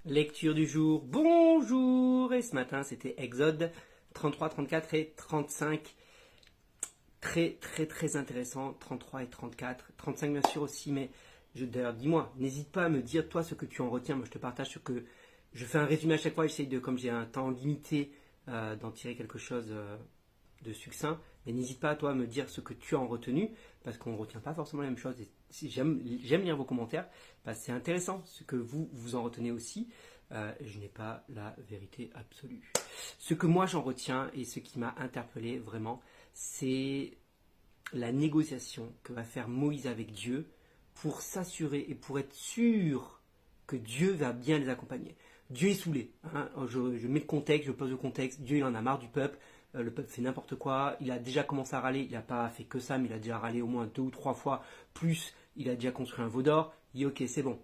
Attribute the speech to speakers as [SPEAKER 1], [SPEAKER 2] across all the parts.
[SPEAKER 1] Lecture du jour, bonjour. Et ce matin c'était Exode 33, 34 et 35. Très intéressant, 33 et 34. 35 bien sûr aussi, mais d'ailleurs dis-moi, n'hésite pas à me dire toi ce que tu en retiens. Moi je te partage ce que... Je fais un résumé à chaque fois, j'essaye de, comme j'ai un temps limité, d'en tirer quelque chose de succinct. Mais n'hésite pas toi à me dire ce que tu as en retenu, parce qu'on ne retient pas forcément la même chose. Et j'aime lire vos commentaires, parce que c'est intéressant ce que vous en retenez aussi. Je n'ai pas la vérité absolue. Ce que moi j'en retiens et ce qui m'a interpellé vraiment, c'est la négociation que va faire Moïse avec Dieu pour s'assurer et pour être sûr que Dieu va bien les accompagner. Dieu est saoulé. Hein. Je mets le contexte, je pose le contexte. Dieu il en a marre du peuple. Le peuple fait n'importe quoi. Il a déjà commencé à râler. Il n'a pas fait que ça, mais il a déjà râlé au moins 2 ou 3 fois. Plus, il a déjà construit un veau d'or. Il dit ok, c'est bon.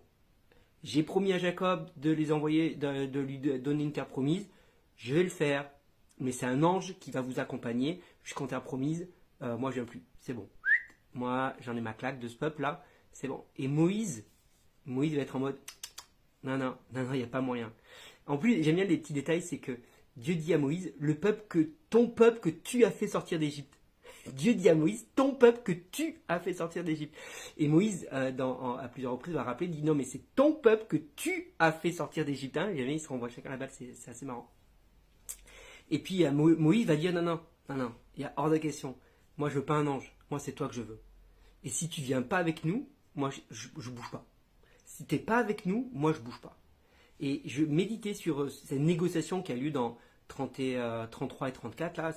[SPEAKER 1] J'ai promis à Jacob de les envoyer, de lui donner une terre promise. Je vais le faire. Mais c'est un ange qui va vous accompagner jusqu'en terre promise. Moi, je viens plus. C'est bon. Moi, j'en ai ma claque de ce peuple-là. C'est bon. Et Moïse va être en mode non, il n'y a pas moyen. En plus, j'aime bien les petits détails, c'est que Dieu dit à Moïse, ton peuple que tu as fait sortir d'Égypte. Dieu dit à Moïse, ton peuple que tu as fait sortir d'Égypte. Et Moïse, à plusieurs reprises, va rappeler, dit non, mais c'est ton peuple que tu as fait sortir d'Égypte. Hein. Et ils se renvoient chacun la balle, c'est assez marrant. Et puis Moïse va dire non, il y a hors de question. Moi, je veux pas un ange. Moi, c'est toi que je veux. Et si tu viens pas avec nous, moi, je bouge pas. Si t'es pas avec nous, moi, je bouge pas. Et je méditais sur cette négociation qui a lieu dans 33 et 34, là,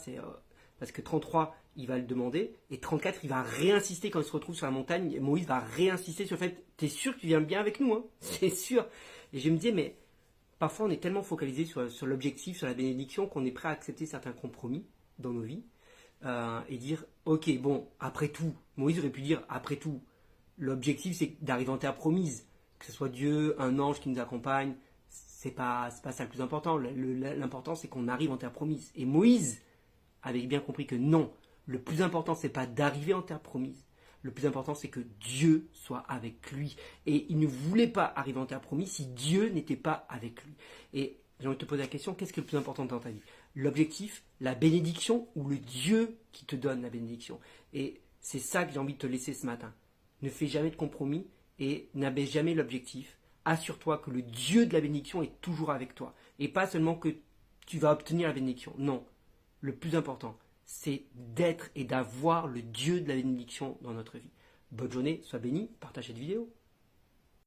[SPEAKER 1] parce que 33, il va le demander, et 34, il va réinsister quand il se retrouve sur la montagne. Moïse va réinsister sur le fait, t'es sûr que tu viens bien avec nous, hein. C'est sûr. Et je me disais, mais parfois on est tellement focalisé sur l'objectif, sur la bénédiction, qu'on est prêt à accepter certains compromis dans nos vies, et dire, ok, bon, après tout, Moïse aurait pu dire, après tout, l'objectif c'est d'arriver en terre promise, que ce soit Dieu, un ange qui nous accompagne, c'est pas ça le plus important. L'important c'est qu'on arrive en terre promise. Et Moïse avait bien compris que non, le plus important c'est pas d'arriver en terre promise. Le plus important c'est que Dieu soit avec lui. Et il ne voulait pas arriver en terre promise si Dieu n'était pas avec lui. Et j'ai envie de te poser la question, qu'est-ce qui est le plus important dans ta vie? L'objectif, la bénédiction ou le Dieu qui te donne la bénédiction? Et c'est ça que j'ai envie de te laisser ce matin. Ne fais jamais de compromis et n'abaisse jamais l'objectif. Assure-toi que le Dieu de la bénédiction est toujours avec toi. Et pas seulement que tu vas obtenir la bénédiction. Non. Le plus important, c'est d'être et d'avoir le Dieu de la bénédiction dans notre vie. Bonne journée, sois béni, partage cette vidéo.